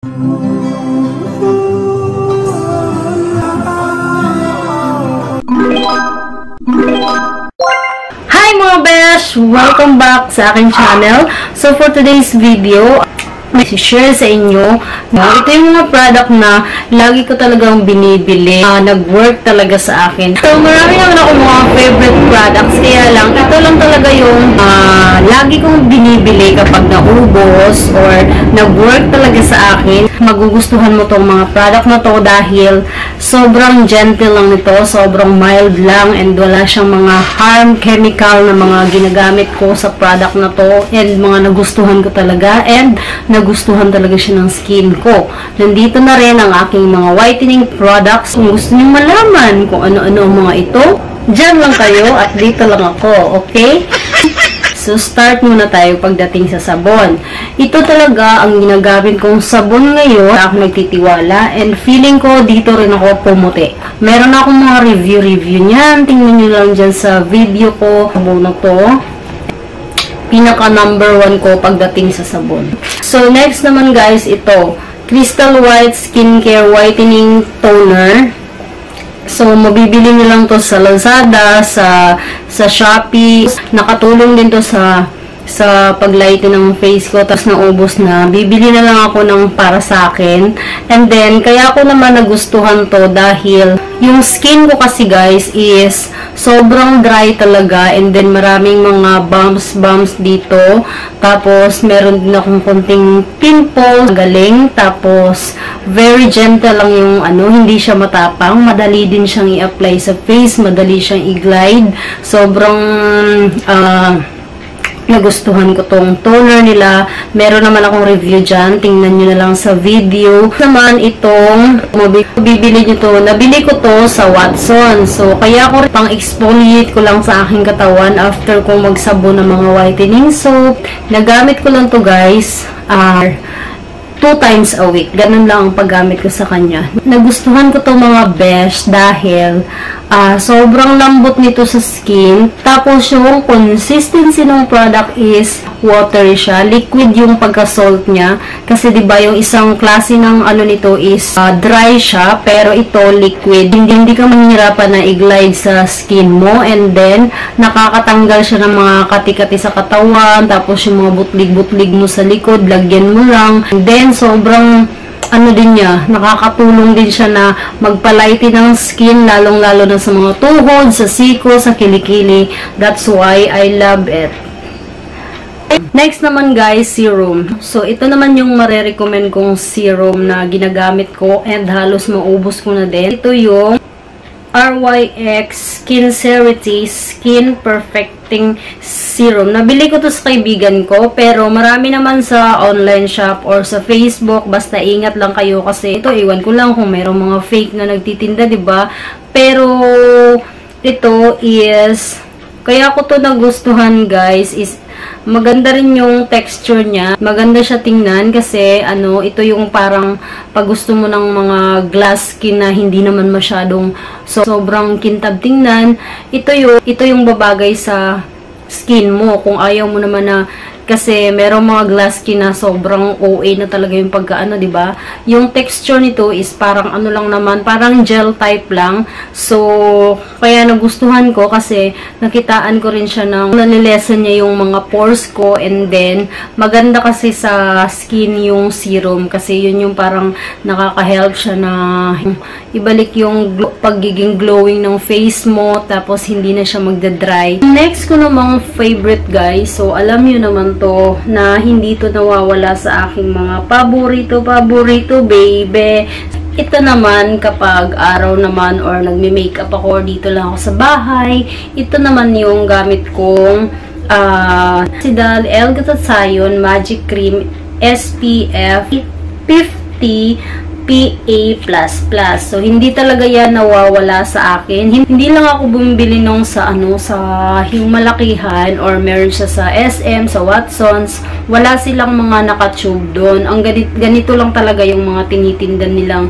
Hi mga besh! Welcome back sa aking channel. So for today's video, may share sa inyo ito yung mga product na lagi ko talagang binibili, nag-work talaga sa akin. So marami naman ako mga favorite products, kaya lang ito lang talaga yung lagi kong binibili kapag naubos or nag-work talaga sa akin. Magugustuhan mo tong mga product na to dahil sobrang gentle lang nito, sobrang mild lang, and wala siyang mga harm chemical na mga ginagamit ko sa product na to, and mga nagustuhan ko talaga, and nagustuhan talaga siya ng skin ko. Nandito na rin ang aking mga whitening products. Kung gusto niyo malaman kung ano-ano ang mga ito, dyan lang kayo at dito lang ako, okay? So, start muna tayo pagdating sa sabon. Ito talaga ang ginagamit kong sabon ngayon. Ako nagtitiwala, and feeling ko dito rin ako pumuti. Meron akong mga review niyan. Tingnan nyo lang dyan sa video ko. Sabon na to. Pinaka number 1 ko pagdating sa sabon. So, next naman guys, ito. Crystal White Skincare Whitening Toner. So, mabibili nyo lang to sa Lazada, sa Shopee. Nakatulong din to sa paglighten ng face ko, tapos naubos na. Bibili na lang ako ng para sa akin. And then, kaya ako naman nagustuhan to dahil yung skin ko kasi guys is sobrang dry talaga, and then maraming mga bumps dito. Tapos, meron din akong konting pimple, galing. Tapos, very gentle lang yung hindi siya matapang. Madali din siyang i-apply sa face, madali siyang i-glide. Sobrang, nagustuhan ko tong toner nila. Meron naman akong review dyan. Tingnan nyo na lang sa video. Naman itong, bibili nyo to. Nabili ko to sa Watson. So, kaya ko pang exfoliate ko lang sa aking katawan after kong magsabon ng mga whitening soap. Nagamit ko lang to guys. 2 times a week. Ganun lang ang paggamit ko sa kanya. Nagustuhan ko to mga besh dahil sobrang lambot nito sa skin. Tapos yung consistency ng product is watery siya. Liquid yung pagka-salt niya. Kasi diba yung isang klase ng nito is dry siya, pero ito liquid. Hindi ka mahihirapan na i-glide sa skin mo, and then nakakatanggal siya ng mga kati-kati sa katawan. Tapos yung mga butlig-butlig mo sa likod, lagyan mo lang. And then sobrang din niya, nakakatulong din siya na magpalighten ng skin, lalong-lalo na sa mga tuhod, sa siko, sa kilikili. That's why I love it. Next naman guys, serum. So, ito naman yung marirecommend kong serum na ginagamit ko, and halos maubos ko na din. Ito yung RYX Skincerity Skin Perfecting Serum. Nabili ko to sa kaibigan ko, pero marami naman sa online shop or sa Facebook. Basta ingat lang kayo kasi ito, iwan ko lang kung mayroong mga fake na nagtitinda, diba? Pero ito is, kaya ko to nagustuhan guys, is maganda rin yung texture niya. Maganda siya tingnan kasi ito yung parang pag gusto mo ng mga glass skin na hindi naman masyadong sobrang kintab tingnan. Ito yung babagay sa skin mo kung ayaw mo naman na, kasi merong mga glass skin na sobrang OA na talaga yung pagkaano, diba? Yung texture nito is parang lang naman, parang gel type lang. So, kaya nagustuhan ko kasi nakitaan ko rin siya ng nanilesen niya yung mga pores ko, and then maganda kasi sa skin yung serum kasi yun yung parang nakaka-help siya na ibalik yung pagiging glowing ng face mo, tapos hindi na siya magda-dry. Next ko namang favorite guys, so alam nyo naman to na hindi to nawawala sa aking mga paborito baby. Ito naman kapag araw naman or nagme-makeup ako, dito lang ako sa bahay. Ito naman yung gamit kong Sidal El Glutathione Magic Cream SPF 50 PA++. So, hindi talaga yan nawawala sa akin. Hindi lang ako bumibili nung sa yung malakihan, or meron siya sa SM, sa Watsons, wala silang mga naka-tube doon. Ang ganito lang talaga yung mga tinitinda nilang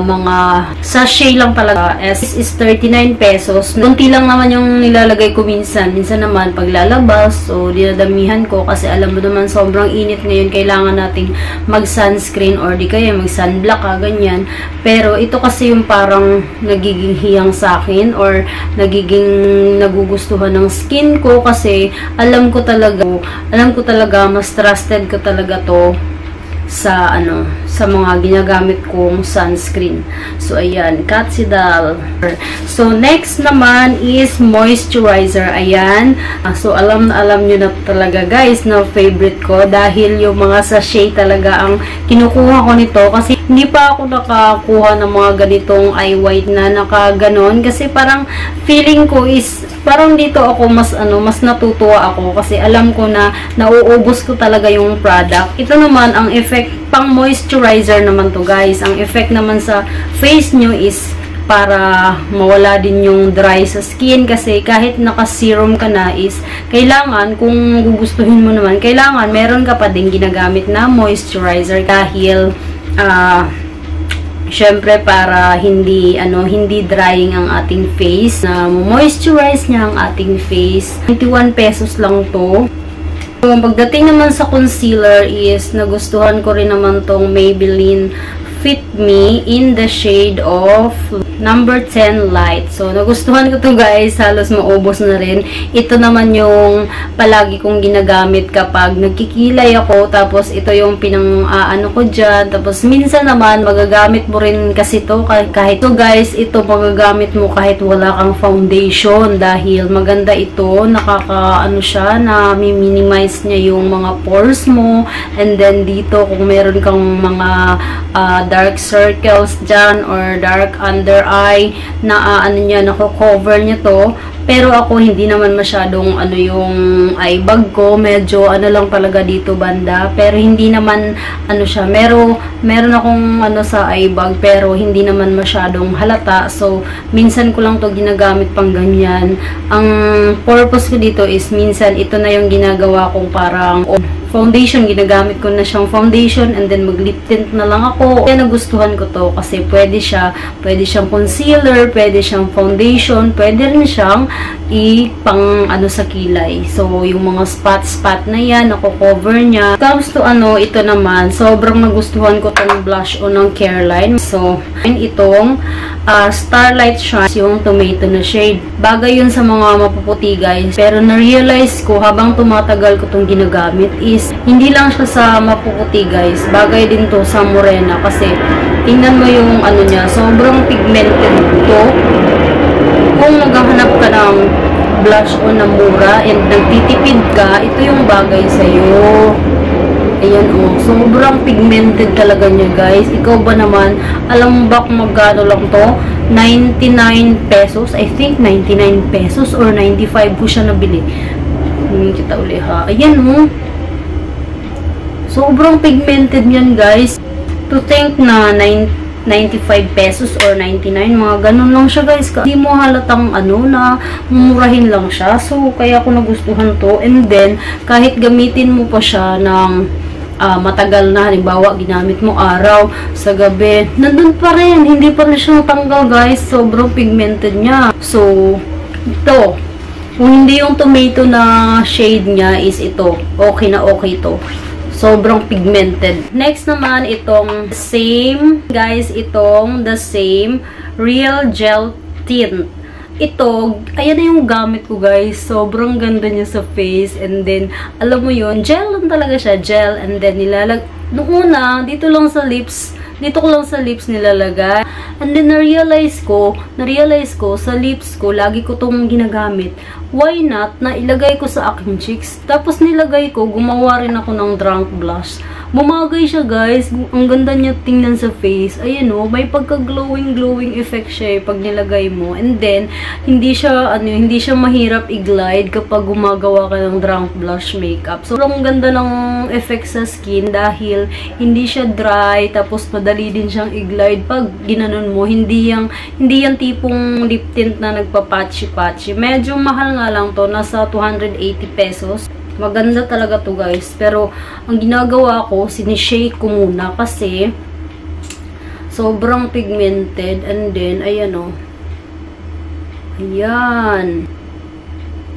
mga sachet lang talaga. Is 39 pesos. Kunti lang naman yung nilalagay ko minsan. Minsan naman paglalabas, so dinadamihan ko kasi alam mo naman sobrang init ngayon, kailangan nating mag-sunscreen or di kaya mag-sunblock ganyan. Pero ito kasi yung parang nagiging hiyang sa akin or nagiging nagugustuhan ng skin ko kasi alam ko talaga mas trusted ko talaga to sa sa mga ginagamit kong sunscreen. So ayan, Katsidal. So next naman is moisturizer. Ayan. So alam nyo na talaga guys na favorite ko dahil yung mga sachet talaga ang kinukuha ko nito kasi hindi pa ako nakakuha ng mga ganitong eye white na nakaganon kasi parang feeling ko is parang dito ako mas natutuwa ako kasi alam ko na nauubos ko talaga yung product. Ito naman ang effect pang moisturizer naman to guys. Ang effect naman sa face nyo is para mawala din yung dry sa skin kasi kahit naka-serum ka na is kailangan, kung gugustuhin mo naman, kailangan meron ka pa din ginagamit na moisturizer dahil syempre para hindi drying ang ating face, na moisturize niya ang ating face. 21 pesos lang to. So, pagdating naman sa concealer is nagustuhan ko rin naman tong Maybelline Fit Me in the shade of number 10 light. So, nagustuhan ko to guys. Halos maubos na rin. Ito naman yung palagi kong ginagamit kapag nagkikilay ako. Tapos, ito yung pinang-ano ko dyan. Tapos, minsan naman, magagamit mo rin kasi to. Kahit to guys, ito magagamit mo kahit wala kang foundation. Dahil maganda ito. Nakaka-ano siya, na minimize niya yung mga pores mo. And then, dito, kung meron kang mga dark circles dyan or dark under eye na nako-cover niya to. Pero ako hindi naman masyadong yung eye bag ko, medyo lang talaga dito banda, pero hindi naman siya, meron akong sa eye bag pero hindi naman masyadong halata. So minsan ko lang to ginagamit pang ganyan. Ang purpose ko dito is minsan ito na yung ginagawa kong parang foundation, ginagamit ko na siyang foundation and then mag lip tint na lang ako. Kaya nagustuhan ko to kasi pwede siyang concealer, pwede siyang foundation, pwede rin siyang pang sa kilay. So yung mga spot na yan, nako-cover niya. Comes to ito naman, sobrang nagustuhan ko tong blush on ng Careline. So itong Starlight Shine, yung tomato na shade. Bagay yun sa mga mapuputi guys. Pero na-realize ko habang tumatagal ko tong ginagamit is hindi lang siya sa mapuputi guys. Bagay din to sa morena kasi tingnan mo yung niya, sobrang pigmented to. Kung maghahanap ka ng blush on na mura and nagtitipid ka, ito yung bagay sa'yo. Ayan sobrang pigmented talaga niya guys. Ikaw ba naman, alam mo ba kung magkano lang to? 99 pesos. I think 99 pesos or 95 ko siya nabili. Kita uli ha. Ayan sobrang pigmented niyan guys. To think na 95 pesos or 99, mga ganun lang siya guys. Hindi mo halatang na mumurahin lang siya. So kaya ko nagustuhan to. And then kahit gamitin mo pa siya ng matagal na, halimbawa ginamit mo araw, sa gabi, nandun pa rin, hindi pa rin siya natanggal guys. Sobrang pigmented niya. So ito, kung hindi yung tomato na shade niya is ito, okay na okay to. Sobrang pigmented. Next naman, itong same, guys, itong the same Real Gel Tint. Ito, ayan na yung gamit ko, guys. Sobrang ganda niya sa face. And then, alam mo yun, gel lang talaga siya. Gel. And then, nung una, dito ko lang sa lips nilalagay. And then, na-realize ko, sa lips ko, lagi ko itong ginagamit. Why not, na ilagay ko sa aking cheeks. Tapos, nilagay ko, gumawa rin ako ng drunk blush. Bumagay siya, guys. Ang ganda niya tingnan sa face. Ayan may pagka-glowing effect siya pag nilagay mo. And then, hindi siya mahirap i-glide kapag gumagawa ka ng drunk blush makeup. So, ang ganda ng effect sa skin dahil hindi siya dry, tapos madali din siyang i-glide pag ginanon mo. Hindi yung tipong lip tint na nagpa-patchy-patchy. Medyo mahal nga lang to, nasa 280 pesos. Maganda talaga to guys. Pero, ang ginagawa ko, sinishake ko muna kasi sobrang pigmented. And then, ayan o. Ayan.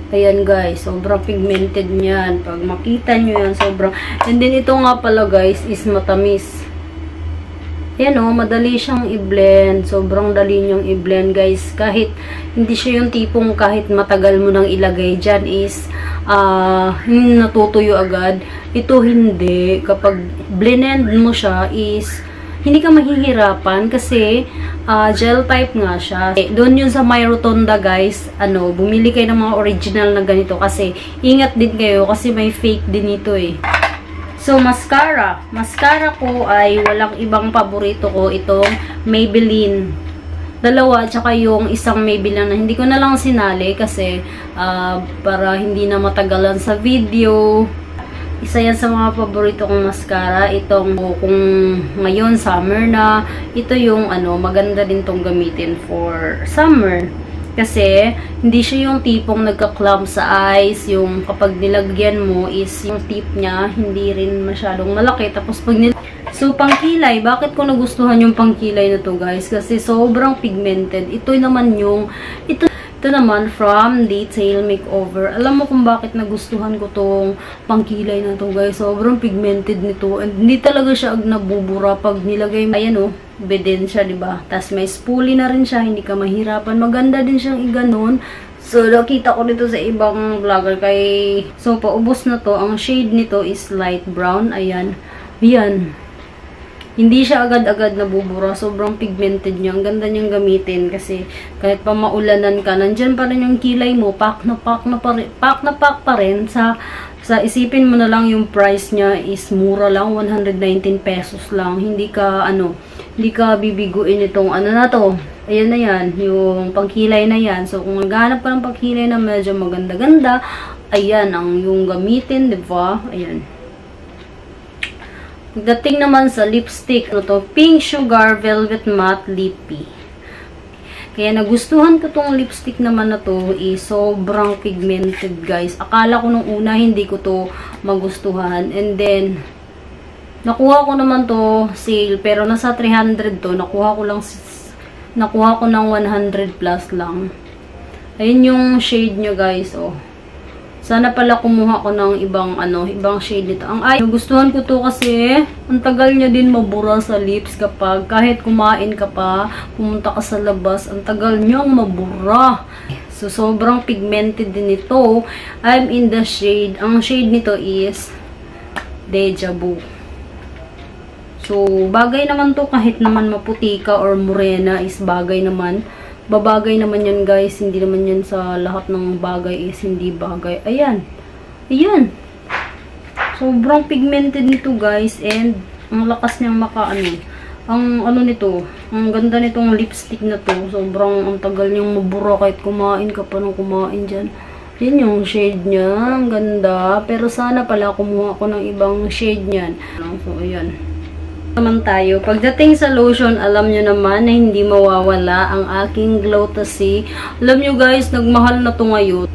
Ayan guys, sobrang pigmented niyan. Pag makita nyo yan, sobrang. And then, ito nga pala guys, is matamis. Ayan o, madali siyang i-blend. Sobrang dali niyang i-blend guys. Kahit, hindi siya yung tipong kahit matagal mo nang ilagay dyan is, hindi natutuyo agad. Ito hindi. Kapag blend mo siya is, hindi ka mahihirapan kasi, gel type nga siya. Doon yun sa My Rotonda guys, bumili kayo ng mga original na ganito kasi, ingat din kayo kasi may fake din ito eh. So, mascara. Mascara ko ay walang ibang paborito ko. Itong Maybelline. Dalawa, tsaka yung isang Maybelline na hindi ko na lang sinali kasi para hindi na matagalan sa video. Isa yan sa mga paborito kong mascara. Itong kung ngayon, summer na. Ito yung maganda din tong gamitin for summer. Kasi, hindi siya yung tipong nagka-clump sa eyes. Yung kapag nilagyan mo is yung tip niya, hindi rin masyadong malaki. Tapos pag So, pangkilay. Bakit ko nagustuhan yung pangkilay na to guys? Kasi sobrang pigmented. Ito naman from Detail Makeover. Alam mo kung bakit nagustuhan ko tong pangkilay na to guys. Sobrang pigmented nito. And hindi talaga siya nabubura pag nilagay mo. Ayan o. Beden siya, diba? Tapos may spoolie na rin siya. Hindi ka mahirapan. Maganda din siyang iganon. So, nakita ko dito sa ibang vlogger So, paubos na to. Ang shade nito is light brown. Ayan. Ayan. Hindi siya agad-agad nabubura. Sobrang pigmented niya. Ang ganda niyang gamitin kasi kahit pa maulanan ka, nandyan pa rin yung kilay mo. Pack na pack pa rin. Sa isipin mo na lang yung price niya is mura lang. 119 pesos lang. Hindi ka bibiguin itong na to. Ayan na yan. Yung pangkilay na yan. So, kung maghanap ka ng pangkilay na medyo maganda-ganda, ayan ang yung gamitin, diba? Ayan. Pagdating naman sa lipstick, Pink Sugar Velvet Matte Lippy. Kaya nagustuhan ko tong lipstick naman na to, sobrang pigmented guys. Akala ko nung una hindi ko to magustuhan. And then, nakuha ko naman to sale, pero nasa 300 to. Nakuha ko ng 100 plus lang. Ayun yung shade nyo guys, oh. Sana pala kumuha ko ng ibang shade nito. Gustuhan ko to kasi ang tagal niya din mabura sa lips kapag kahit kumain ka pa, pumunta ka sa labas, ang tagal niyang mabura. So, sobrang pigmented din ito. I'm in the shade. Ang shade nito is Deja Vu. So, bagay naman to kahit naman maputi ka or morena is bagay naman. Babagay naman yan guys, hindi naman yan sa lahat ng bagay is hindi bagay. Ayan. Ayan. Sobrang pigmented nito guys and ang lakas niyang ang ganda nitong lipstick na to. Sobrang ang tagal niyang mabura kahit kumain ka pa nung kumain dyan. Yan yung shade niya. Ang ganda. Pero sana pala kumuha ko ng ibang shade niyan. So, ayan. Naman tayo. Pagdating sa lotion, alam nyo naman na hindi mawawala ang aking Glow-Tassi. Alam nyo guys, nagmahal na to ngayon.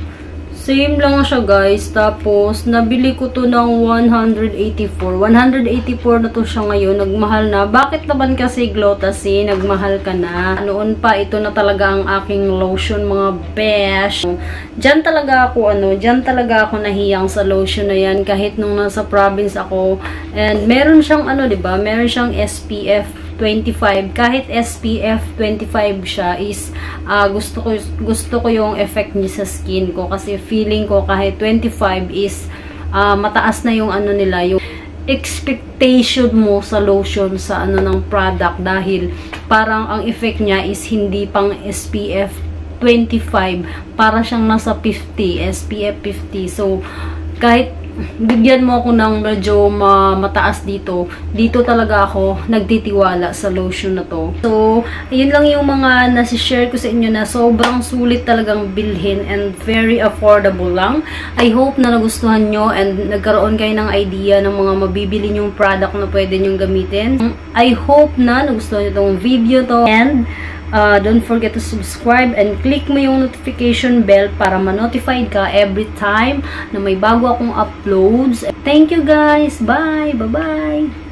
Same lang siya guys. Tapos, nabili ko to ng 184. 184 na to siya ngayon. Nagmahal na. Bakit naman kasi Glow-Tassi? Nagmahal ka na. Noon pa, ito na talaga ang aking lotion, mga besh. Diyan talaga ako nahiyang sa lotion na yan. Kahit nung nasa province ako. And meron siyang diba? Meron siyang SPF 25. Kahit SPF 25 siya is gusto ko yung effect niya sa skin ko kasi feeling ko kahit 25 is mataas na yung nila, yung expectation mo sa lotion sa ng product dahil parang ang effect niya is hindi pang SPF 25, para siyang nasa 50, SPF 50. So kahit bigyan mo ako ng medyo mataas dito talaga ako nagtitiwala sa lotion na to. So, ayun lang yung mga nasi-share ko sa inyo na sobrang sulit talagang bilhin and very affordable lang. I hope na nagustuhan nyo and nagkaroon kayo ng idea ng mga mabibili nyong product na pwede nyong gamitin. I hope na nagustuhan nyo itong video to and Don't forget to subscribe and click mo yung notification bell para ma-notified ka every time na may bago akong uploads. Thank you guys. Bye. Bye-bye.